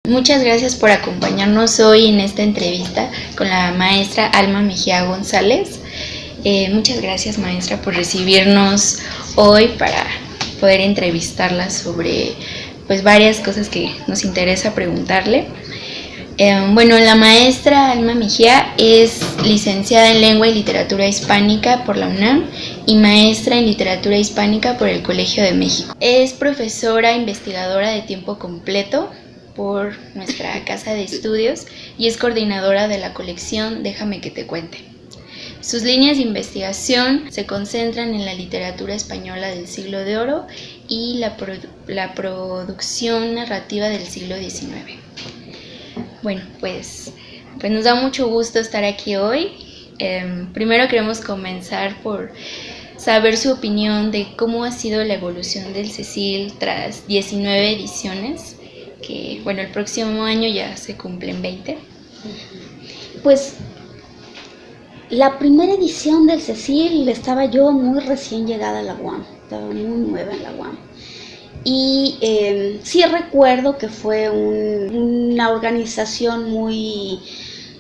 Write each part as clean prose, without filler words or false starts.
Muchas gracias por acompañarnos hoy en esta entrevista con la maestra Alma Mejía González. Muchas gracias, maestra, por recibirnos hoy para poder entrevistarla sobre varias cosas que nos interesa preguntarle. La maestra Alma Mejía es licenciada en Lengua y Literatura Hispánica por la UNAM y maestra en Literatura Hispánica por el Colegio de México. Es profesora investigadora de tiempo completo por nuestra casa de estudios y es coordinadora de la colección Déjame que te cuente. Sus líneas de investigación se concentran en la literatura española del siglo de oro y la producción narrativa del siglo XIX. Pues nos da mucho gusto estar aquí hoy. Primero queremos comenzar por saber su opinión de cómo ha sido la evolución del CECIL tras 19 ediciones, que el próximo año ya se cumplen 20. Pues la primera edición del CECIL estaba yo muy recién llegada a la UAM, estaba muy nueva en la UAM. Y sí recuerdo que fue una organización muy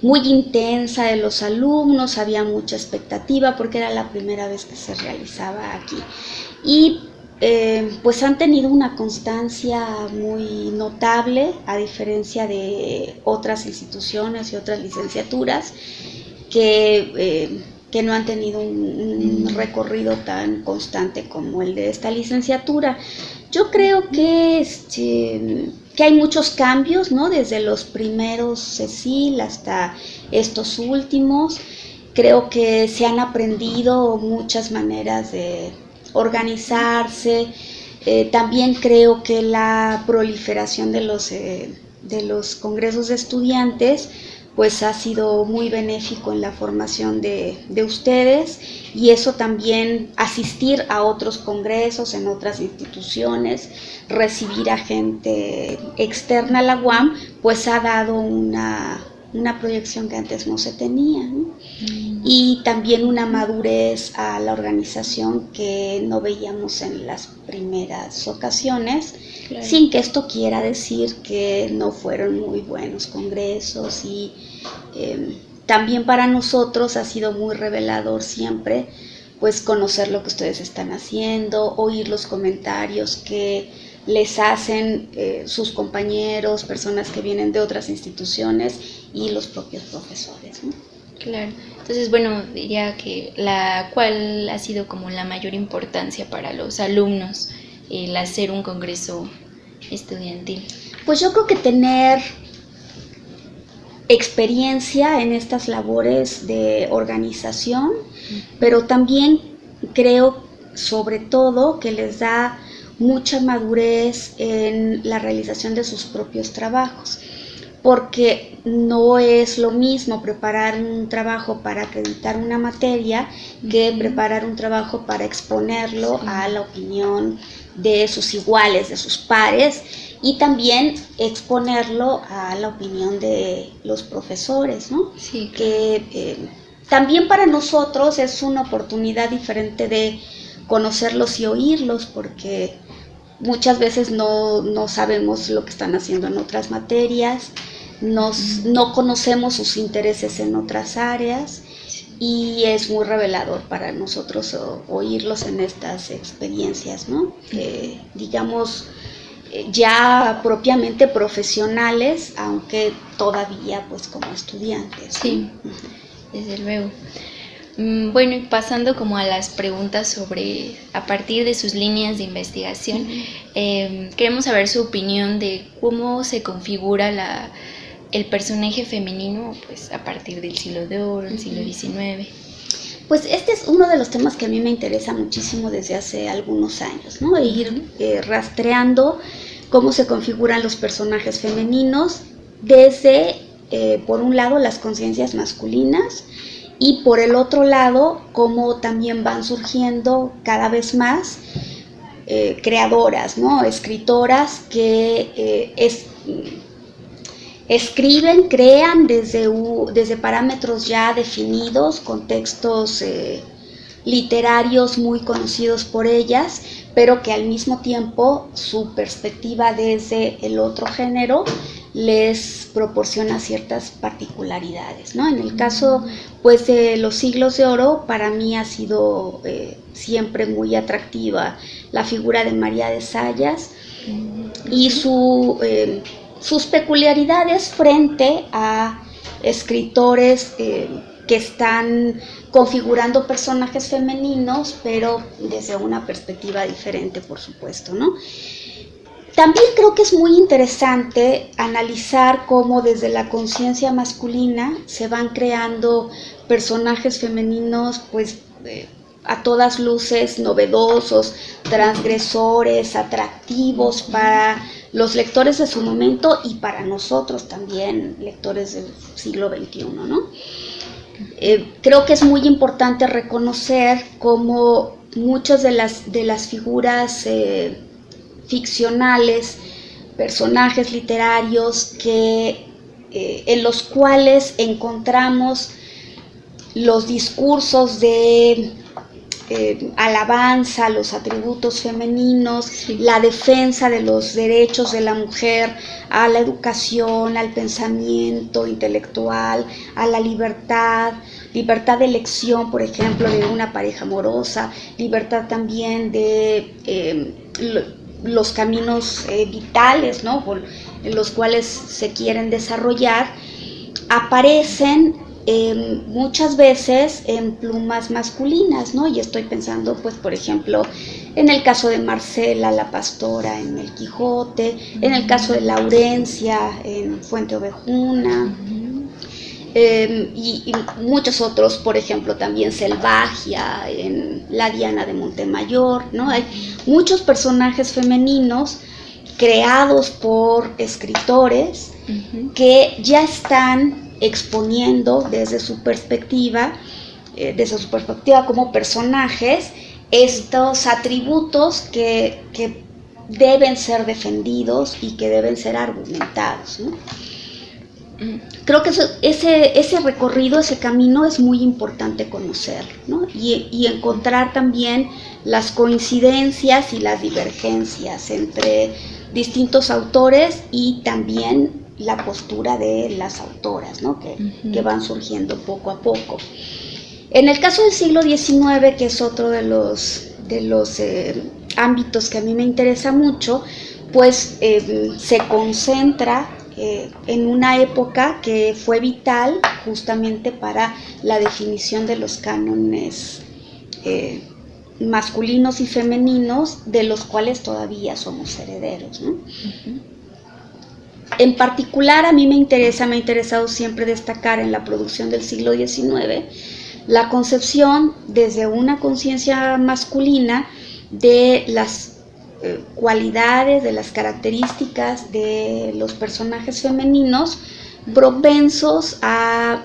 intensa de los alumnos, había mucha expectativa porque era la primera vez que se realizaba aquí. Y pues han tenido una constancia muy notable, a diferencia de otras instituciones y otras licenciaturas que no han tenido un recorrido tan constante como el de esta licenciatura. Yo creo que hay muchos cambios, ¿no? Desde los primeros CECIL hasta estos últimos. Creo que se han aprendido muchas maneras de organizarse. También creo que la proliferación de los congresos de estudiantes pues ha sido muy benéfico en la formación de ustedes, y eso también, asistir a otros congresos en otras instituciones, recibir a gente externa a la UAM, pues ha dado una proyección que antes no se tenía, ¿no? Y también una madurez a la organización que no veíamos en las primeras ocasiones. Claro. Sin que esto quiera decir que no fueron muy buenos congresos, y también para nosotros ha sido muy revelador siempre pues conocer lo que ustedes están haciendo, oír los comentarios que les hacen sus compañeros, personas que vienen de otras instituciones y los propios profesores, ¿no? Claro. Entonces, diría que ¿cuál ha sido como la mayor importancia para los alumnos el hacer un congreso estudiantil? Pues yo creo que tener experiencia en estas labores de organización, pero también creo sobre todo que les da mucha madurez en la realización de sus propios trabajos, porque no es lo mismo preparar un trabajo para acreditar una materia que preparar un trabajo para exponerlo a la opinión de sus iguales, de sus pares, y también exponerlo a la opinión de los profesores, ¿no? Sí. Que también para nosotros es una oportunidad diferente de conocerlos y oírlos, porque muchas veces no sabemos lo que están haciendo en otras materias, no conocemos sus intereses en otras áreas, y es muy revelador para nosotros oírlos en estas experiencias, ¿no? Digamos, ya propiamente profesionales, aunque todavía pues como estudiantes, ¿no? Sí, desde luego. Y pasando como a las preguntas a partir de sus líneas de investigación, queremos saber su opinión de cómo se configura el personaje femenino pues a partir del siglo de oro, el siglo XIX. Pues este es uno de los temas que a mí me interesa muchísimo desde hace algunos años, ¿no? Ir rastreando cómo se configuran los personajes femeninos desde, por un lado, las conciencias masculinas, y por el otro lado, cómo también van surgiendo cada vez más creadoras, ¿no? Escritoras que escriben, crean desde parámetros ya definidos, contextos literarios muy conocidos por ellas, pero que al mismo tiempo su perspectiva desde el otro género les proporciona ciertas particularidades, ¿no? En el caso, pues, de los siglos de oro, para mí ha sido siempre muy atractiva la figura de María de Sayas y sus peculiaridades frente a escritores que están configurando personajes femeninos, pero desde una perspectiva diferente, por supuesto, ¿no? También creo que es muy interesante analizar cómo desde la conciencia masculina se van creando personajes femeninos, pues, a todas luces novedosos, transgresores, atractivos para los lectores de su momento y para nosotros también, lectores del siglo XXI, ¿no? Creo que es muy importante reconocer cómo muchas de las figuras ficcionales, personajes literarios en los cuales encontramos los discursos de alabanza, los atributos femeninos, sí, la defensa de los derechos de la mujer a la educación, al pensamiento intelectual, a la libertad de elección, por ejemplo, de una pareja amorosa, libertad también de los caminos vitales, ¿no?, en los cuales se quieren desarrollar, aparecen muchas veces en plumas masculinas, ¿no? Y estoy pensando, pues, por ejemplo, en el caso de Marcela la Pastora en El Quijote, en el caso de Laurencia en Fuente Ovejuna, y muchos otros, por ejemplo, también Selvagia en La Diana de Montemayor, ¿no? Hay muchos personajes femeninos creados por escritores que ya están exponiendo desde su perspectiva como personajes, estos atributos que deben ser defendidos y que deben ser argumentados, ¿no? Creo que ese recorrido, ese camino es muy importante conocerlo, ¿no? Y encontrar también las coincidencias y las divergencias entre distintos autores y también la postura de las autoras, ¿no?, que van surgiendo poco a poco. En el caso del siglo XIX, que es otro de los ámbitos que a mí me interesa mucho, pues se concentra en una época que fue vital justamente para la definición de los cánones masculinos y femeninos, de los cuales todavía somos herederos, ¿no? En particular, a mí me ha interesado siempre destacar en la producción del siglo XIX la concepción desde una conciencia masculina de las cualidades, de las características de los personajes femeninos propensos a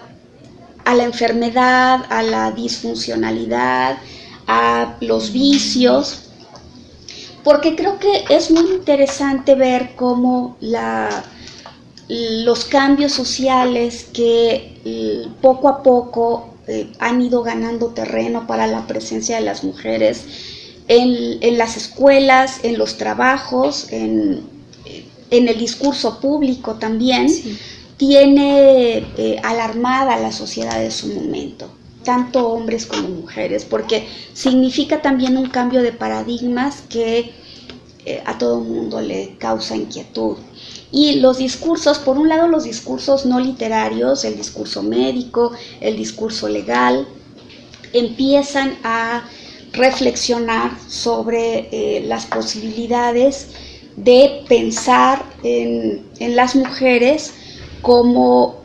la enfermedad, a la disfuncionalidad, a los vicios, porque creo que es muy interesante ver cómo los cambios sociales que poco a poco han ido ganando terreno para la presencia de las mujeres en las escuelas, en los trabajos, en el discurso público también, sí, tiene alarmada a la sociedad de su momento, tanto hombres como mujeres, porque significa también un cambio de paradigmas que a todo mundo le causa inquietud. Y los discursos, por un lado los discursos no literarios, el discurso médico, el discurso legal, empiezan a reflexionar sobre las posibilidades de pensar en las mujeres como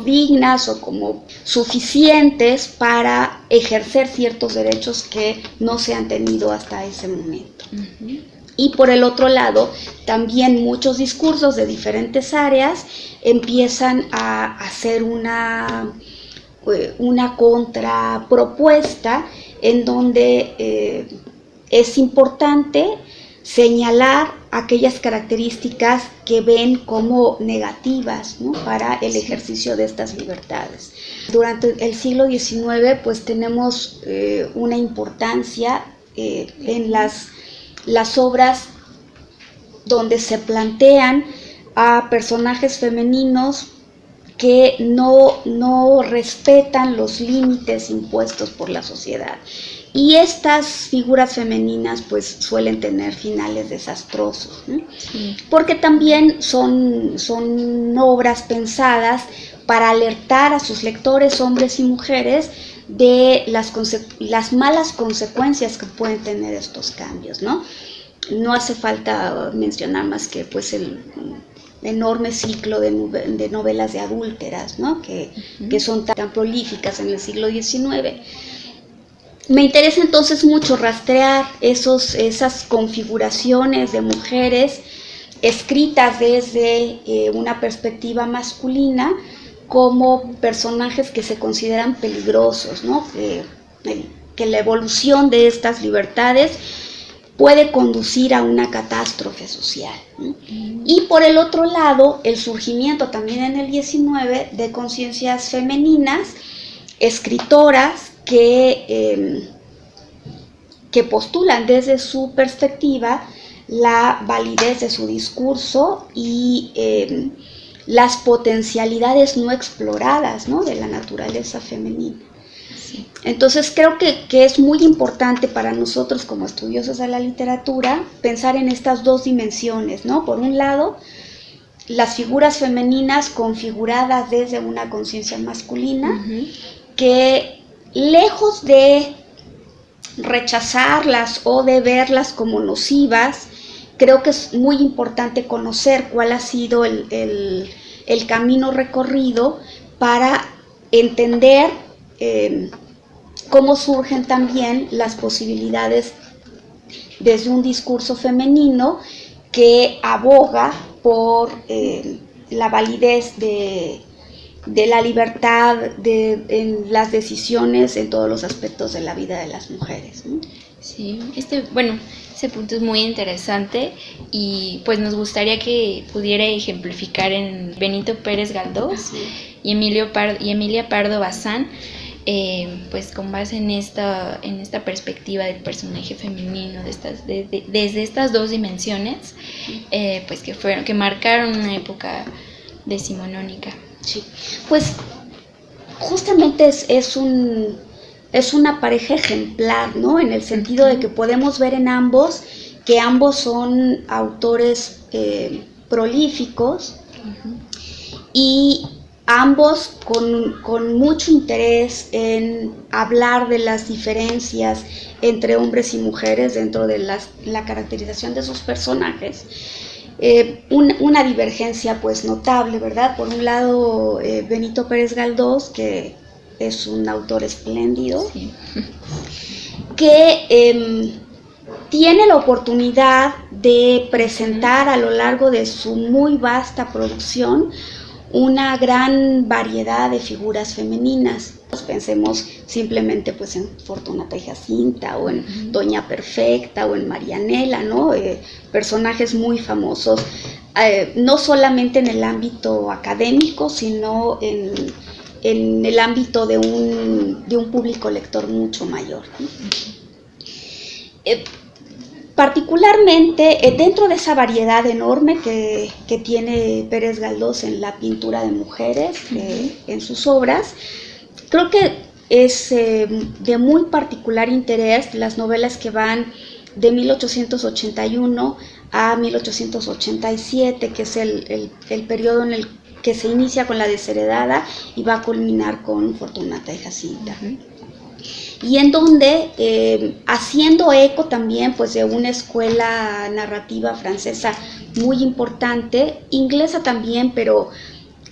dignas o como suficientes para ejercer ciertos derechos que no se han tenido hasta ese momento. Y por el otro lado, también muchos discursos de diferentes áreas empiezan a hacer una contrapropuesta en donde es importante señalar aquellas características que ven como negativas, ¿no?, para el ejercicio de estas libertades. Durante el siglo XIX, pues tenemos una importancia en las obras donde se plantean a personajes femeninos que no respetan los límites impuestos por la sociedad. Y estas figuras femeninas pues suelen tener finales desastrosos, ¿no? Sí. Porque también son obras pensadas para alertar a sus lectores, hombres y mujeres, de las malas consecuencias que pueden tener estos cambios, ¿no? No hace falta mencionar más que pues el enorme ciclo de novelas de adúlteras, ¿no? que son tan prolíficas en el siglo XIX. Me interesa entonces mucho rastrear esas configuraciones de mujeres escritas desde una perspectiva masculina como personajes que se consideran peligrosos, ¿no? Que la evolución de estas libertades puede conducir a una catástrofe social, ¿no? Y por el otro lado, el surgimiento también en el XIX de conciencias femeninas, escritoras que postulan desde su perspectiva la validez de su discurso y las potencialidades no exploradas, ¿no? De la naturaleza femenina. Sí. Entonces creo que es muy importante para nosotros como estudiosos de la literatura pensar en estas dos dimensiones, ¿no? Por un lado, las figuras femeninas configuradas desde una conciencia masculina, que lejos de rechazarlas o de verlas como nocivas, creo que es muy importante conocer cuál ha sido el camino recorrido para entender cómo surgen también las posibilidades desde un discurso femenino que aboga por la validez de la libertad en las decisiones en todos los aspectos de la vida de las mujeres, ¿no? Sí, ese punto es muy interesante y pues nos gustaría que pudiera ejemplificar en Benito Pérez Galdós y Emilia Pardo Bazán, pues con base en esta perspectiva del personaje femenino, desde estas dos dimensiones, pues que marcaron una época decimonónica. Sí, pues justamente es una pareja ejemplar, ¿no? En el sentido de que podemos ver en ambos que ambos son autores prolíficos y ambos con mucho interés en hablar de las diferencias entre hombres y mujeres dentro de la caracterización de sus personajes. Una divergencia pues notable, ¿verdad? Por un lado, Benito Pérez Galdós, que es un autor espléndido, sí, que tiene la oportunidad de presentar a lo largo de su muy vasta producción una gran variedad de figuras femeninas. Pensemos simplemente pues en Fortunata y Jacinta, o en Doña Perfecta, o en Marianela, ¿no? Personajes muy famosos, no solamente en el ámbito académico, sino en el ámbito de un público lector mucho mayor, ¿no? Particularmente dentro de esa variedad enorme que tiene Pérez Galdós en la pintura de mujeres, en sus obras, creo que es de muy particular interés las novelas que van de 1881 a 1887, que es el periodo en el que se inicia con La Desheredada y va a culminar con Fortunata y Jacinta. Y en donde, haciendo eco también pues de una escuela narrativa francesa muy importante, inglesa también, pero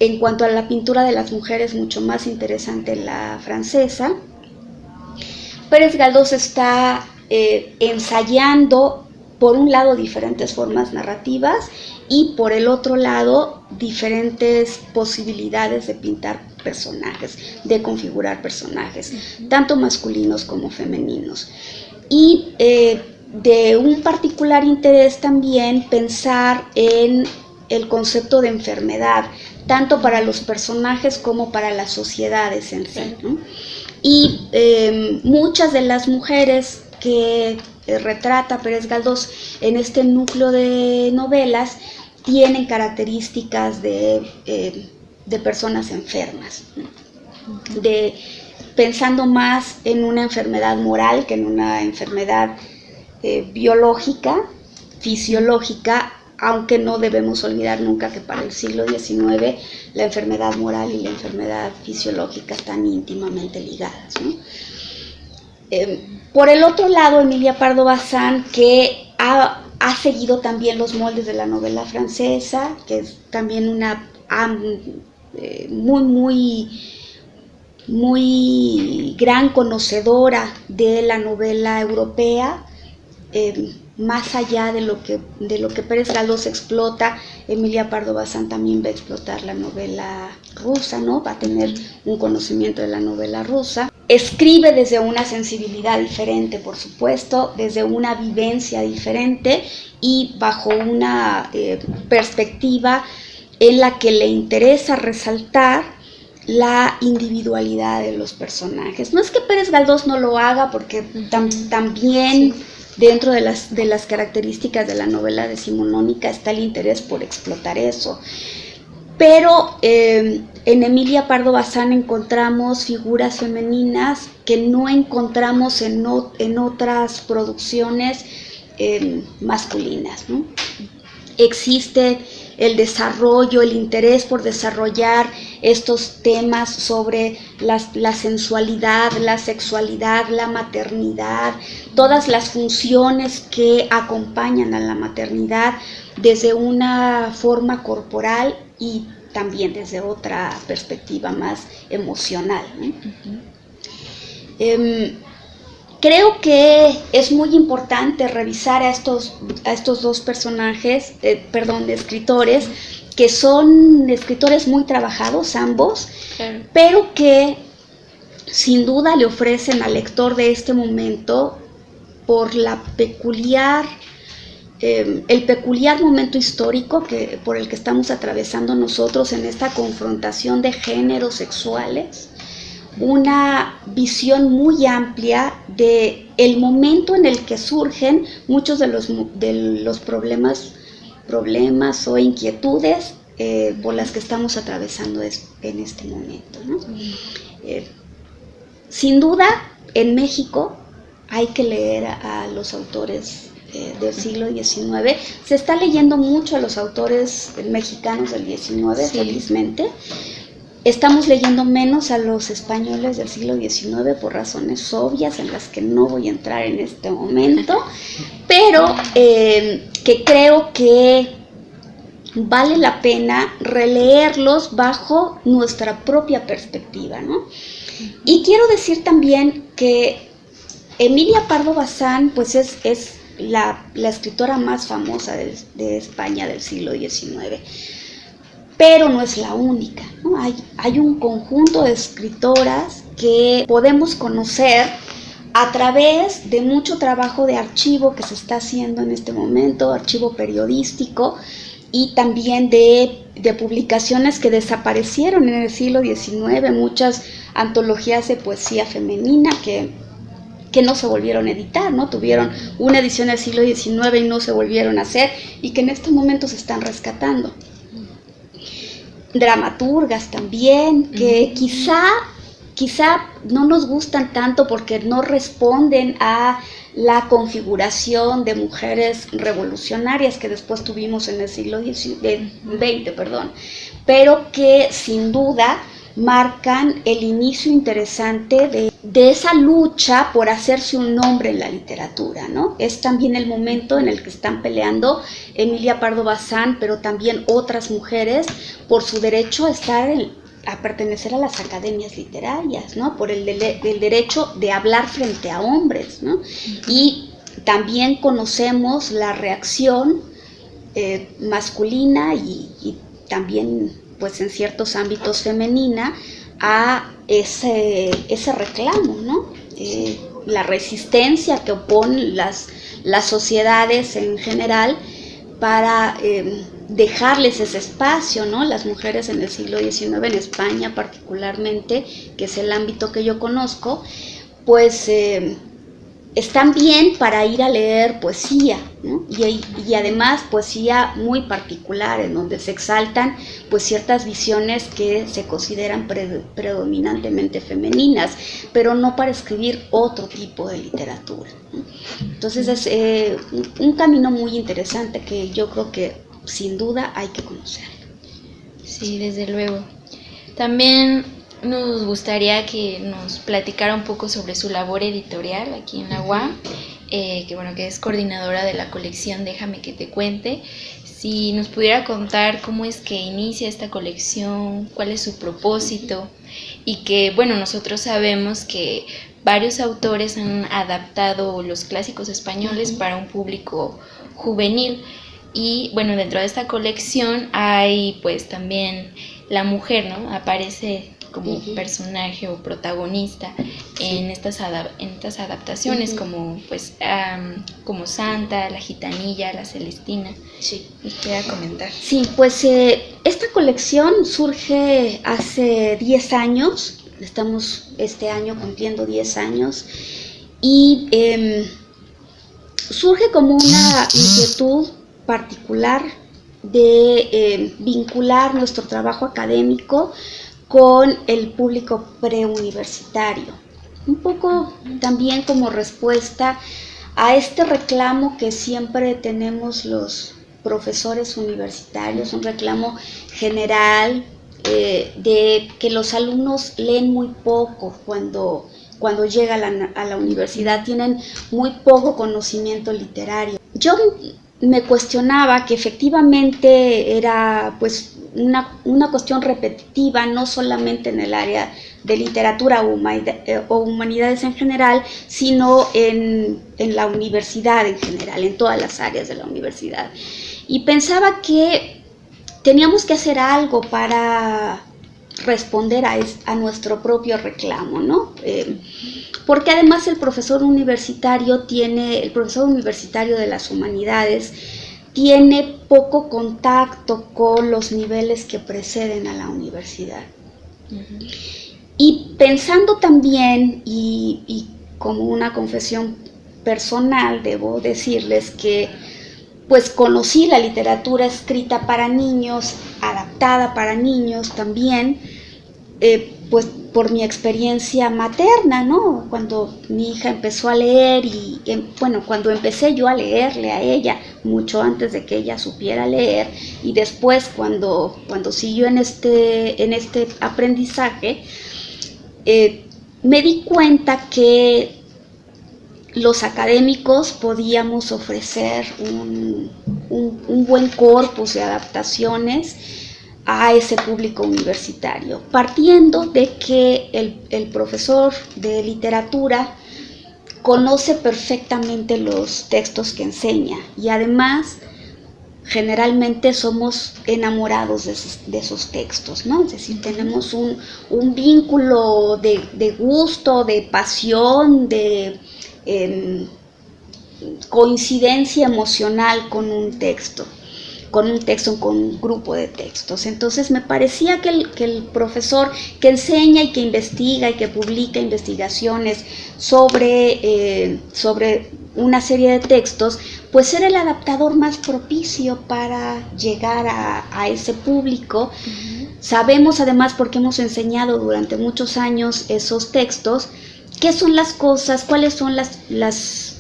en cuanto a la pintura de las mujeres mucho más interesante la francesa, Pérez Galdós está ensayando por un lado diferentes formas narrativas y por el otro lado diferentes posibilidades de pintar personajes, de configurar personajes, tanto masculinos como femeninos. Y de un particular interés también pensar en el concepto de enfermedad, tanto para los personajes como para las sociedades en sí, ¿no? Y muchas de las mujeres que retrata Pérez Galdós en este núcleo de novelas tienen características de personas enfermas, ¿no? Pensando más en una enfermedad moral que en una enfermedad biológica, fisiológica, aunque no debemos olvidar nunca que para el siglo XIX la enfermedad moral y la enfermedad fisiológica están íntimamente ligadas, ¿no? Por el otro lado, Emilia Pardo Bazán, que ha seguido también los moldes de la novela francesa, que es también una muy gran conocedora de la novela europea, más allá de lo que Pérez Galdós explota, Emilia Pardo Bazán también va a explotar la novela rusa, ¿no? Va a tener un conocimiento de la novela rusa. Escribe desde una sensibilidad diferente, por supuesto, desde una vivencia diferente y bajo una perspectiva en la que le interesa resaltar la individualidad de los personajes. No es que Pérez Galdós no lo haga, porque también sí, dentro de las características de la novela decimonónica está el interés por explotar eso. Pero en Emilia Pardo Bazán encontramos figuras femeninas que no encontramos en otras producciones masculinas, ¿no? Existe el desarrollo, el interés por desarrollar estos temas sobre la sensualidad, la sexualidad, la maternidad, todas las funciones que acompañan a la maternidad desde una forma corporal y también desde otra perspectiva más emocional, ¿no? Creo que es muy importante revisar a estos dos personajes, escritores, que son escritores muy trabajados ambos, claro, pero que sin duda le ofrecen al lector de este momento, por el peculiar momento histórico por el que estamos atravesando nosotros en esta confrontación de géneros sexuales, una visión muy amplia de el momento en el que surgen muchos de los problemas o inquietudes por las que estamos atravesando en este momento, ¿no? Sin duda, en México hay que leer a los autores del siglo XIX. Se está leyendo mucho a los autores mexicanos del XIX, sí, felizmente. Estamos leyendo menos a los españoles del siglo XIX por razones obvias en las que no voy a entrar en este momento, pero que creo que vale la pena releerlos bajo nuestra propia perspectiva, ¿no? Y quiero decir también que Emilia Pardo Bazán pues es la escritora más famosa de España del siglo XIX. Pero no es la única, ¿no? Hay un conjunto de escritoras que podemos conocer a través de mucho trabajo de archivo que se está haciendo en este momento, archivo periodístico, y también de publicaciones que desaparecieron en el siglo XIX, muchas antologías de poesía femenina que no se volvieron a editar, ¿no? Tuvieron una edición del siglo XIX y no se volvieron a hacer, y que en estos momentos se están rescatando. Dramaturgas también, que quizá no nos gustan tanto porque no responden a la configuración de mujeres revolucionarias que después tuvimos en el siglo XX, pero que sin duda marcan el inicio interesante de esa lucha por hacerse un nombre en la literatura, ¿no? Es también el momento en el que están peleando Emilia Pardo Bazán, pero también otras mujeres, por su derecho a pertenecer a las academias literarias, ¿no? Por el derecho de hablar frente a hombres, ¿no? Y también conocemos la reacción masculina y también pues en ciertos ámbitos femenina a ese reclamo, ¿no? La resistencia que oponen las sociedades en general para dejarles ese espacio, ¿no? Las mujeres en el siglo XIX, en España particularmente, que es el ámbito que yo conozco, pues están bien para ir a leer poesía, ¿no? ¿no? Y además poesía muy particular, en donde se exaltan pues ciertas visiones que se consideran predominantemente femeninas, pero no para escribir otro tipo de literatura, ¿no? Entonces es un camino muy interesante que yo creo que sin duda hay que conocer. Sí, desde luego. También nos gustaría que nos platicara un poco sobre su labor editorial aquí en la UAM, que es coordinadora de la colección Déjame que te cuente. Si nos pudiera contar cómo es que inicia esta colección, cuál es su propósito, y que, nosotros sabemos que varios autores han adaptado los clásicos españoles para un público juvenil. Y dentro de esta colección hay pues también la mujer, ¿no? Aparece como personaje o protagonista en estas adaptaciones, como como Santa, la Gitanilla, la Celestina. Sí. ¿Nos pudiera comentar? Sí, pues esta colección surge hace 10 años, estamos este año cumpliendo 10 años, y surge como una inquietud particular de vincular nuestro trabajo académico con el público preuniversitario, un poco también como respuesta a este reclamo que siempre tenemos los profesores universitarios, un reclamo general de que los alumnos leen muy poco cuando llegan a la universidad, tienen muy poco conocimiento literario. Yo me cuestionaba que efectivamente era pues una cuestión repetitiva, no solamente en el área de literatura o humanidades en general, sino en la universidad en general, en todas las áreas de la universidad. Y pensaba que teníamos que hacer algo para responder a nuestro propio reclamo, ¿no? Porque además el profesor universitario de las humanidades tiene poco contacto con los niveles que preceden a la universidad. Uh-huh. Y pensando también, y como una confesión personal, debo decirles que pues conocí la literatura escrita para niños, adaptada para niños también, pues por mi experiencia materna, ¿no? Cuando mi hija empezó a leer cuando empecé yo a leerle a ella, mucho antes de que ella supiera leer, y después cuando siguió en este aprendizaje, me di cuenta que los académicos podíamos ofrecer un buen corpus de adaptaciones a ese público universitario, partiendo de que el profesor de literatura conoce perfectamente los textos que enseña y además generalmente somos enamorados de esos textos, ¿no? Es decir, tenemos un vínculo de gusto, de pasión, de coincidencia emocional con un texto, con un grupo de textos. Entonces me parecía que el profesor que enseña y que investiga y que publica investigaciones sobre una serie de textos, pues era el adaptador más propicio para llegar a ese público. Uh-huh. Sabemos además, porque hemos enseñado durante muchos años esos textos, qué son las cosas, cuáles son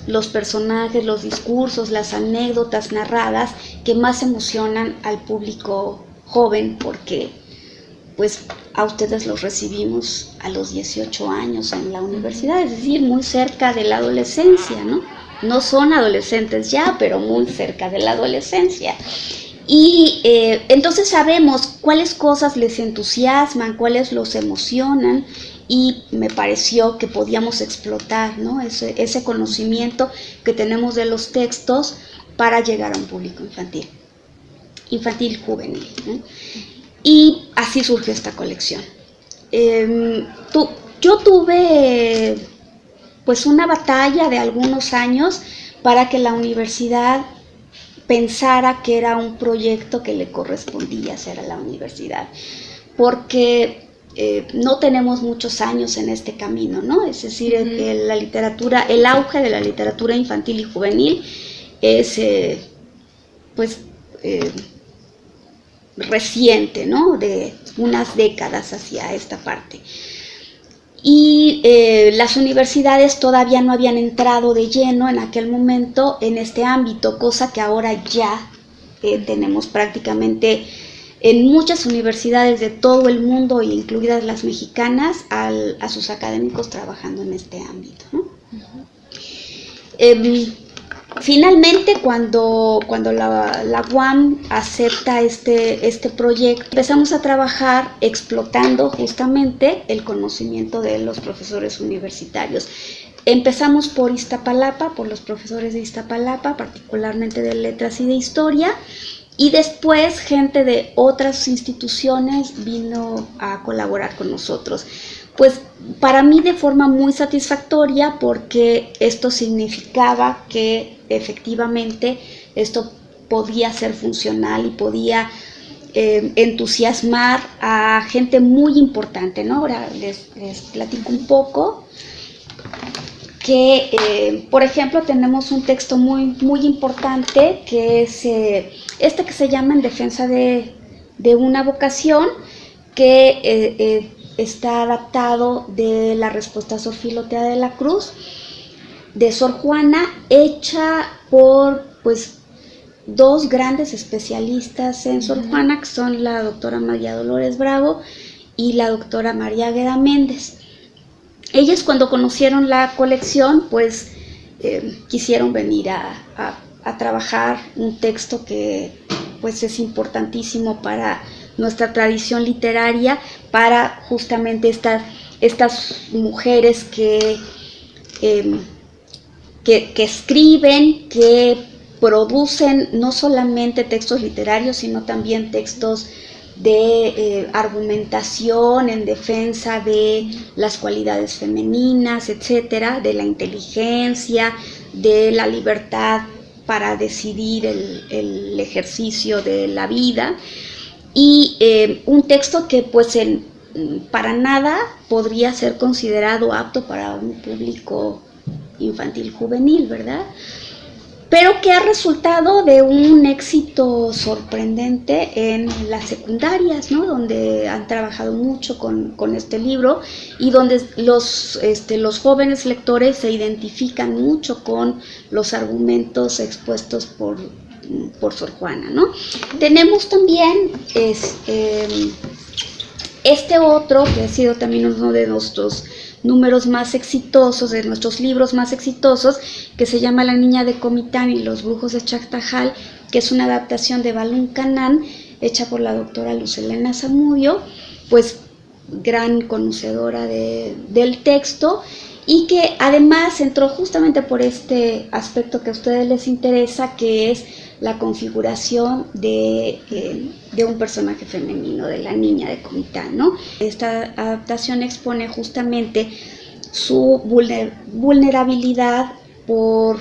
los personajes, los discursos, las anécdotas narradas que más emocionan al público joven, porque pues a ustedes los recibimos a los 18 años en la universidad, es decir, muy cerca de la adolescencia, ¿no? No son adolescentes ya, pero muy cerca de la adolescencia. Y entonces sabemos cuáles cosas les entusiasman, cuáles los emocionan, y me pareció que podíamos explotar, ¿no? ese conocimiento que tenemos de los textos para llegar a un público infantil juvenil, ¿no? Y así surgió esta colección. Yo tuve pues una batalla de algunos años para que la universidad pensara que era un proyecto que le correspondía hacer a la universidad, porque no tenemos muchos años en este camino, ¿no? Es decir, la literatura, el auge de la literatura infantil y juvenil es pues reciente, ¿no? De unas décadas hacia esta parte. Y las universidades todavía no habían entrado de lleno en aquel momento en este ámbito, cosa que ahora ya tenemos prácticamente en muchas universidades de todo el mundo, incluidas las mexicanas, a sus académicos trabajando en este ámbito, ¿no? Finalmente, cuando la UAM acepta este proyecto, empezamos a trabajar explotando justamente el conocimiento de los profesores universitarios. Empezamos por Iztapalapa, por los profesores de Iztapalapa, particularmente de letras y de historia, y después gente de otras instituciones vino a colaborar con nosotros. Pues para mí de forma muy satisfactoria, porque esto significaba que efectivamente esto podía ser funcional y podía entusiasmar a gente muy importante, ¿no? Ahora les platico un poco que, por ejemplo, tenemos un texto muy importante que es que se llama En defensa de una vocación, que está adaptado de la respuesta a Sor Filotea de la Cruz, de Sor Juana, hecha por pues dos grandes especialistas en Sor Juana, que son la doctora María Dolores Bravo y la doctora María Águeda Méndez. Ellas, cuando conocieron la colección, pues quisieron venir a trabajar un texto que pues es importantísimo para nuestra tradición literaria, para justamente estas mujeres que escriben, que producen no solamente textos literarios, sino también textos de argumentación en defensa de las cualidades femeninas, etcétera, de la inteligencia, de la libertad para decidir el ejercicio de la vida. Y un texto que pues para nada podría ser considerado apto para un público infantil juvenil, ¿verdad? Pero que ha resultado de un éxito sorprendente en las secundarias, ¿no? Donde han trabajado mucho con este libro y donde los jóvenes lectores se identifican mucho con los argumentos expuestos por Sor Juana, ¿no? Tenemos también este otro, que ha sido también uno de nuestros números más exitosos, de nuestros libros más exitosos, que se llama La niña de Comitán y los brujos de Chactajal, que es una adaptación de Balún Canán, hecha por la doctora Luz Helena Zamudio, pues gran conocedora del texto, y que además entró justamente por este aspecto que a ustedes les interesa, que es la configuración de un personaje femenino, de la niña de Comitán, ¿no? Esta adaptación expone justamente su vulnerabilidad por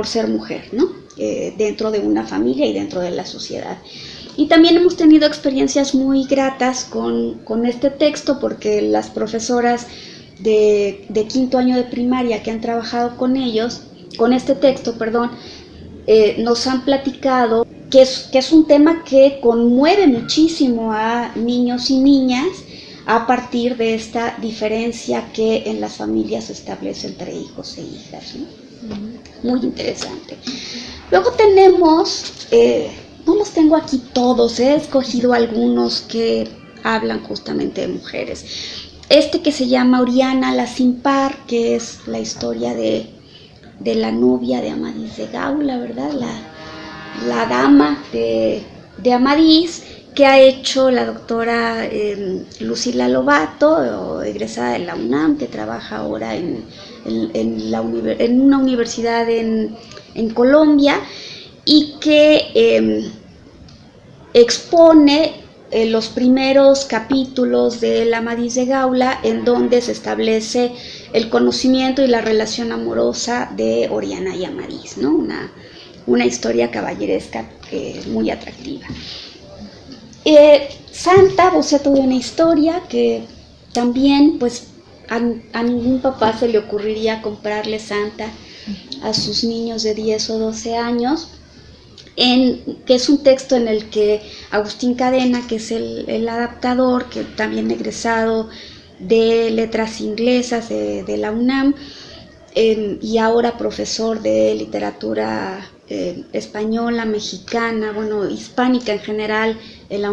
ser mujer, ¿no? Dentro de una familia y dentro de la sociedad. Y también hemos tenido experiencias muy gratas con este texto, porque las profesoras de quinto año de primaria que han trabajado con este texto, nos han platicado que es un tema que conmueve muchísimo a niños y niñas a partir de esta diferencia que en las familias se establece entre hijos e hijas, ¿no? Muy interesante. Luego tenemos, no los tengo aquí todos, he escogido algunos que hablan justamente de mujeres. Que se llama Oriana la Sin Par, que es la historia de la novia de Amadís de Gaula, ¿verdad? La dama de Amadís, que ha hecho la doctora Lucila Lobato, egresada de la UNAM, que trabaja ahora en una universidad en Colombia, y que expone los primeros capítulos de la Amadís de Gaula, en donde se establece el conocimiento y la relación amorosa de Oriana y Amadís, ¿no? Una historia caballeresca muy atractiva. Santa, boceto de una historia, que también pues a ningún papá se le ocurriría comprarle Santa a sus niños de 10 o 12 años, que es un texto en el que Agustín Cadena, que es el adaptador, que también egresado de letras inglesas de la UNAM, y ahora profesor de literatura española, mexicana, bueno, hispánica en general, en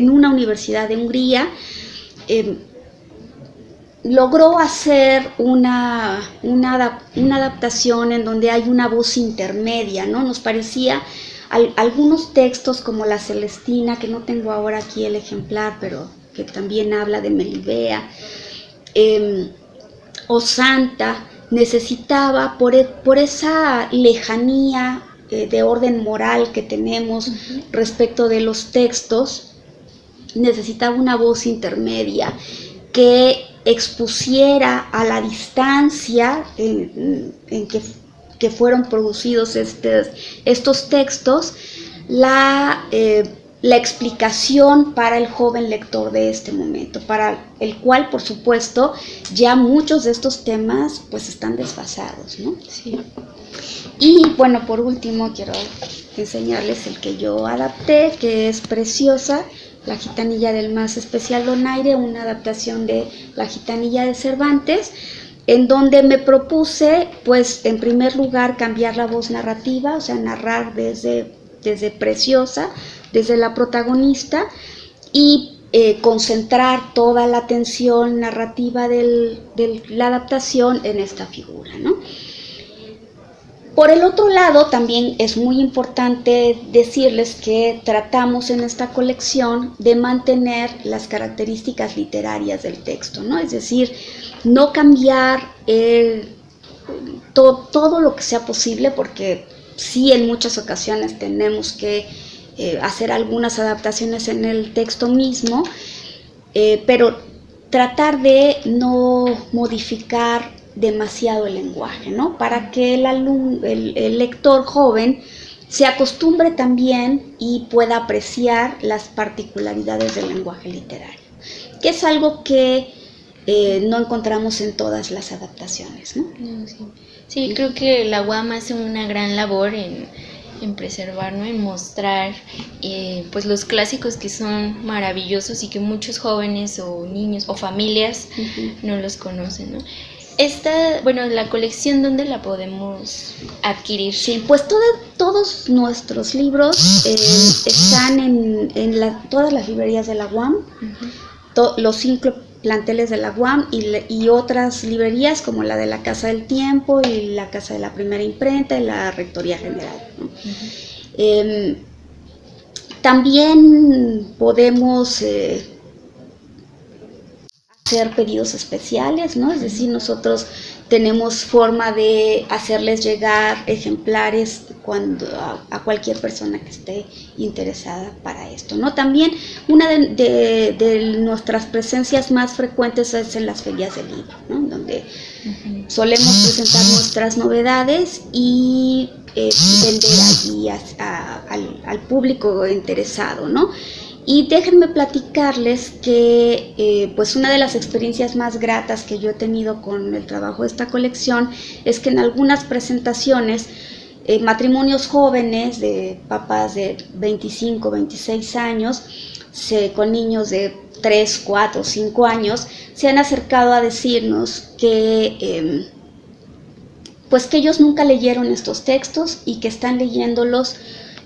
una universidad de Hungría, logró hacer una adaptación en donde hay una voz intermedia, ¿no? Nos parecía algunos textos como La Celestina, que no tengo ahora aquí el ejemplar, pero que también habla de Melibea, o Santa, necesitaba, por esa lejanía de orden moral que tenemos respecto de los textos, necesitaba una voz intermedia que expusiera a la distancia en que fueron producidos estos textos la explicación para el joven lector de este momento, para el cual, por supuesto, ya muchos de estos temas pues están desfasados, ¿no? Sí. Y bueno, por último quiero enseñarles el que yo adapté, que es Preciosa, La gitanilla del más especial donaire, una adaptación de La gitanilla de Cervantes, en donde me propuse, pues, en primer lugar, cambiar la voz narrativa, o sea, narrar desde Preciosa, desde la protagonista, y concentrar toda la atención narrativa de la adaptación en esta figura, ¿no? Por el otro lado, también es muy importante decirles que tratamos en esta colección de mantener las características literarias del texto, ¿no? Es decir, no cambiar todo lo que sea posible, porque sí, en muchas ocasiones tenemos que hacer algunas adaptaciones en el texto mismo, pero tratar de no modificar demasiado el lenguaje, ¿no? Para que el lector joven se acostumbre también y pueda apreciar las particularidades del lenguaje literario, que es algo que no encontramos en todas las adaptaciones, ¿no? Sí, creo que la UAM hace una gran labor en preservar, ¿no? En mostrar pues los clásicos que son maravillosos y que muchos jóvenes o niños o familias no los conocen, ¿no? La colección, ¿dónde la podemos adquirir? Sí, pues todos nuestros libros están en todas las librerías de la UAM, los 5 planteles de la UAM y otras librerías como la de la Casa del Tiempo y la Casa de la Primera Imprenta y la Rectoría General, ¿no? También podemos hacer pedidos especiales, ¿no? Es decir, nosotros tenemos forma de hacerles llegar ejemplares a cualquier persona que esté interesada para esto, ¿no? También una de nuestras presencias más frecuentes es en las ferias del libro, ¿no? Donde solemos presentar nuestras novedades y vender allí al público interesado, ¿no? Y déjenme platicarles que pues una de las experiencias más gratas que yo he tenido con el trabajo de esta colección es que en algunas presentaciones matrimonios jóvenes de papás de 25, 26 años con niños de 3, 4, 5 años se han acercado a decirnos que pues que ellos nunca leyeron estos textos y que están leyéndolos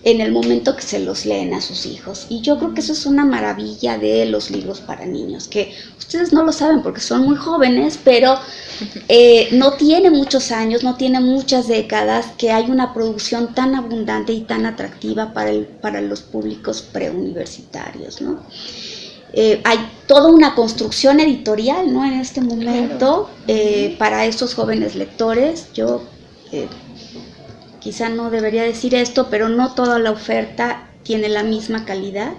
en el momento que se los leen a sus hijos. Y yo creo que eso es una maravilla de los libros para niños, que ustedes no lo saben porque son muy jóvenes, pero no tiene muchos años, no tiene muchas décadas que hay una producción tan abundante y tan atractiva para los públicos preuniversitarios, ¿no? Hay toda una construcción editorial, ¿no? En este momento, para estos jóvenes lectores. Yo quizá no debería decir esto, pero no toda la oferta tiene la misma calidad.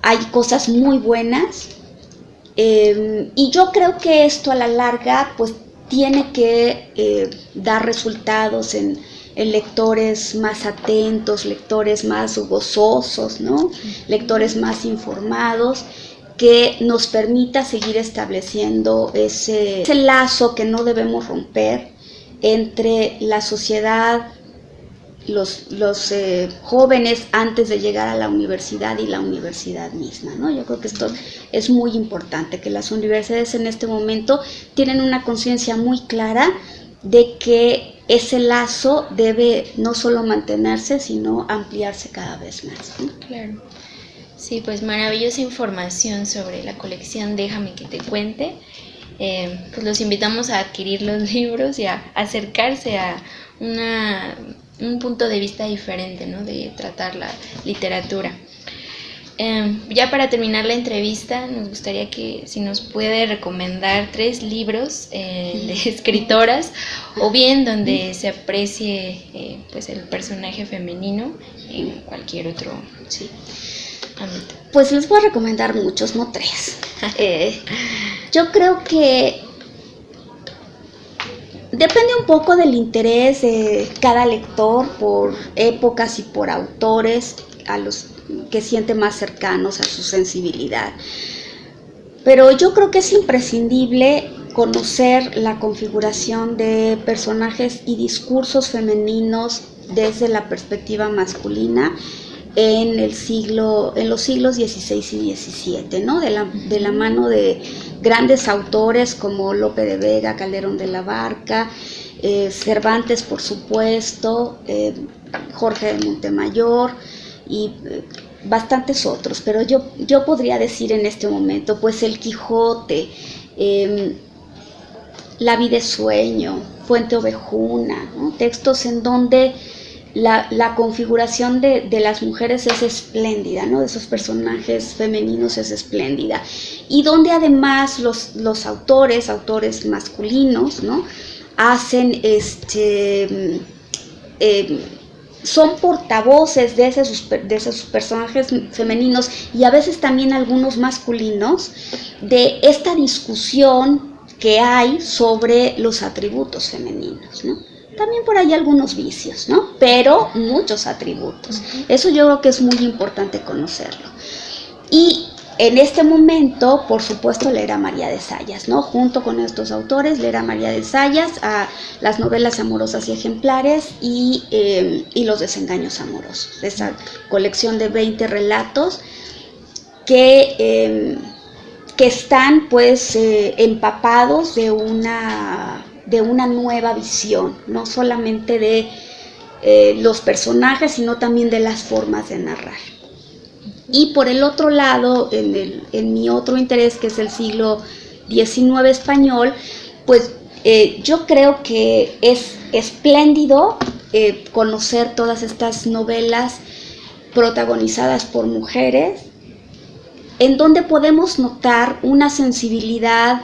Hay cosas muy buenas, y yo creo que esto a la larga pues tiene que dar resultados en lectores más atentos, lectores más gozosos, ¿no? Lectores más informados, que nos permita seguir estableciendo ese lazo que no debemos romper entre la sociedad, los jóvenes antes de llegar a la universidad y la universidad misma, ¿no? Yo creo que esto es muy importante, que las universidades en este momento tienen una conciencia muy clara de que ese lazo debe no solo mantenerse, sino ampliarse cada vez más, ¿no? Claro. Sí, pues maravillosa información sobre la colección Déjame que te cuente. Pues los invitamos a adquirir los libros y a acercarse a un punto de vista diferente, ¿no? De tratar la literatura. Ya para terminar la entrevista, nos gustaría que si nos puede recomendar 3 libros de escritoras, o bien donde se aprecie pues el personaje femenino en cualquier otro ámbito. Pues les voy a recomendar muchos, no 3. Yo creo que depende un poco del interés de cada lector por épocas y por autores a los que siente más cercanos a su sensibilidad. Pero yo creo que es imprescindible conocer la configuración de personajes y discursos femeninos desde la perspectiva masculina en los siglos XVI y XVII, ¿no? De la mano de grandes autores como Lope de Vega, Calderón de la Barca, Cervantes, por supuesto, Jorge de Montemayor y bastantes otros, pero yo podría decir en este momento, pues El Quijote, La vida es sueño, Fuente Ovejuna, ¿no? Textos en donde la configuración de las mujeres es espléndida, ¿no? De esos personajes femeninos es espléndida, y donde además los autores masculinos, ¿no? Hacen son portavoces de esos personajes femeninos, y a veces también algunos masculinos, de esta discusión que hay sobre los atributos femeninos, ¿no? También por ahí algunos vicios, ¿no? Pero muchos atributos. Eso yo creo que es muy importante conocerlo. Y en este momento, por supuesto, leer a María de Zayas, ¿no? Junto con estos autores, leer a María de Zayas, a las novelas amorosas y ejemplares y Los desengaños amorosos. Esa colección de 20 relatos que están, pues, empapados de una nueva visión, no solamente de los personajes, sino también de las formas de narrar. Y por el otro lado, en mi otro interés, que es el siglo XIX español, pues yo creo que es espléndido conocer todas estas novelas protagonizadas por mujeres, en donde podemos notar una sensibilidad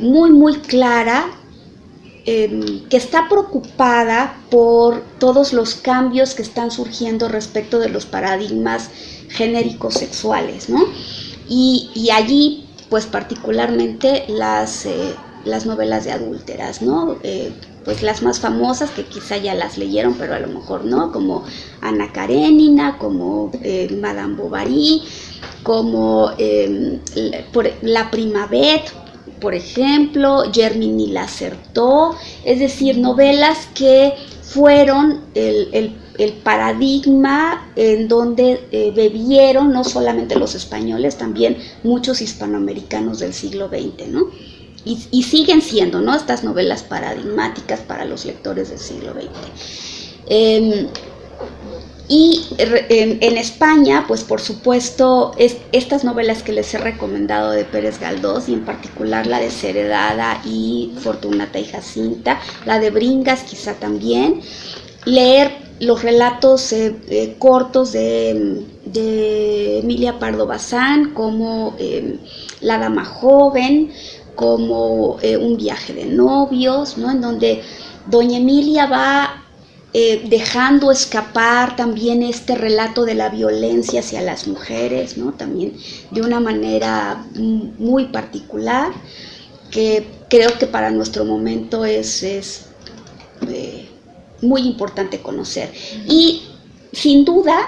muy, muy clara, que está preocupada por todos los cambios que están surgiendo respecto de los paradigmas genéricos sexuales, ¿no? Y allí, pues particularmente las novelas de adúlteras, ¿no? Pues las más famosas, que quizá ya las leyeron, pero a lo mejor no, como Ana Karenina, como Madame Bovary, como La Prima Bête, por ejemplo, Germine Lacerteau, es decir, novelas que fueron el paradigma en donde bebieron no solamente los españoles, también muchos hispanoamericanos del siglo XX, ¿no? Y siguen siendo, ¿no?, estas novelas paradigmáticas para los lectores del siglo XX. Y en España, pues por supuesto, estas novelas que les he recomendado de Pérez Galdós, y en particular la de Seredada y Fortunata y Jacinta, la de Bringas quizá también, leer los relatos cortos de Emilia Pardo Bazán, como La Dama Joven, como Un viaje de novios, ¿no?, en donde doña Emilia va dejando escapar también este relato de la violencia hacia las mujeres, ¿no?, también de una manera muy particular, que creo que para nuestro momento es muy importante conocer. Y sin duda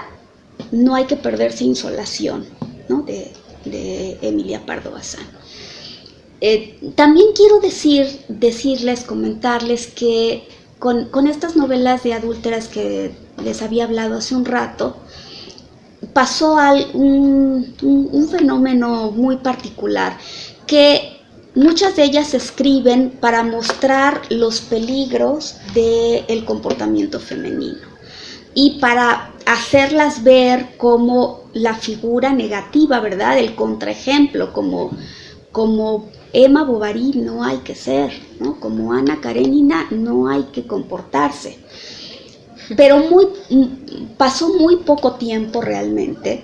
no hay que perderse Insolación, ¿no?, de Emilia Pardo Bazán. También quiero decirles, comentarles que con estas novelas de adúlteras que les había hablado hace un rato, pasó un fenómeno muy particular, que muchas de ellas escriben para mostrar los peligros del comportamiento femenino y para hacerlas ver como la figura negativa, ¿verdad? El contraejemplo, como Emma Bovary no hay que ser, ¿no? Como Ana Karenina no hay que comportarse. Pero pasó muy poco tiempo realmente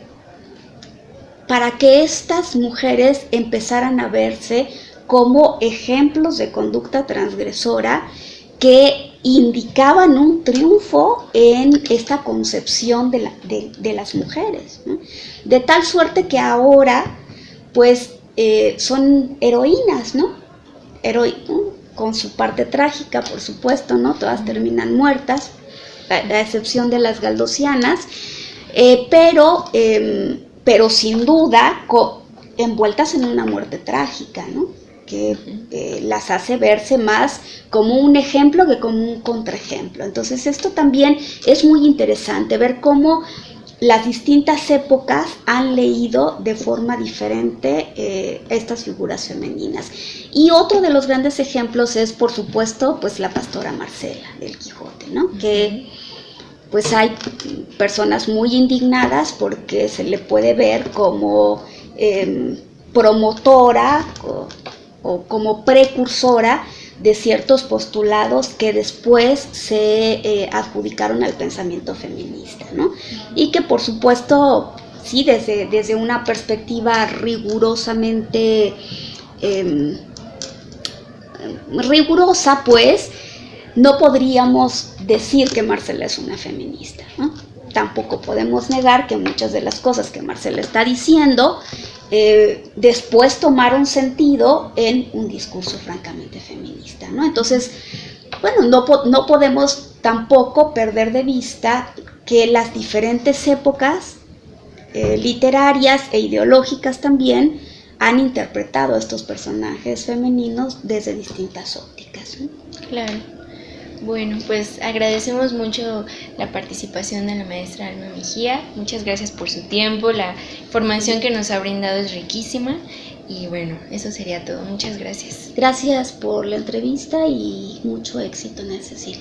para que estas mujeres empezaran a verse como ejemplos de conducta transgresora que indicaban un triunfo en esta concepción de las mujeres, ¿no? De tal suerte que ahora, pues, son heroínas, ¿no? Con su parte trágica, por supuesto, ¿no? Todas terminan muertas, a excepción de las galdosianas, pero sin duda envueltas en una muerte trágica, ¿no? Que las hace verse más como un ejemplo que como un contraejemplo. Entonces esto también es muy interesante, ver cómo las distintas épocas han leído de forma diferente estas figuras femeninas. Y otro de los grandes ejemplos es, por supuesto, pues la pastora Marcela del Quijote, ¿no? Que pues hay personas muy indignadas porque se le puede ver como promotora o como precursora de ciertos postulados que después se adjudicaron al pensamiento feminista, ¿no? Y que por supuesto, sí, desde una perspectiva rigurosamente rigurosa, pues, no podríamos decir que Marcela es una feminista, ¿no? Tampoco podemos negar que muchas de las cosas que Marcela está diciendo después tomaron sentido en un discurso francamente feminista, ¿no? Entonces, bueno, no podemos tampoco perder de vista que las diferentes épocas literarias e ideológicas también han interpretado a estos personajes femeninos desde distintas ópticas, ¿no? Claro. Bueno, pues agradecemos mucho la participación de la maestra Alma Mejía. Muchas gracias por su tiempo, la información que nos ha brindado es riquísima y bueno, eso sería todo. Muchas gracias. Gracias por la entrevista y mucho éxito en el Cecil.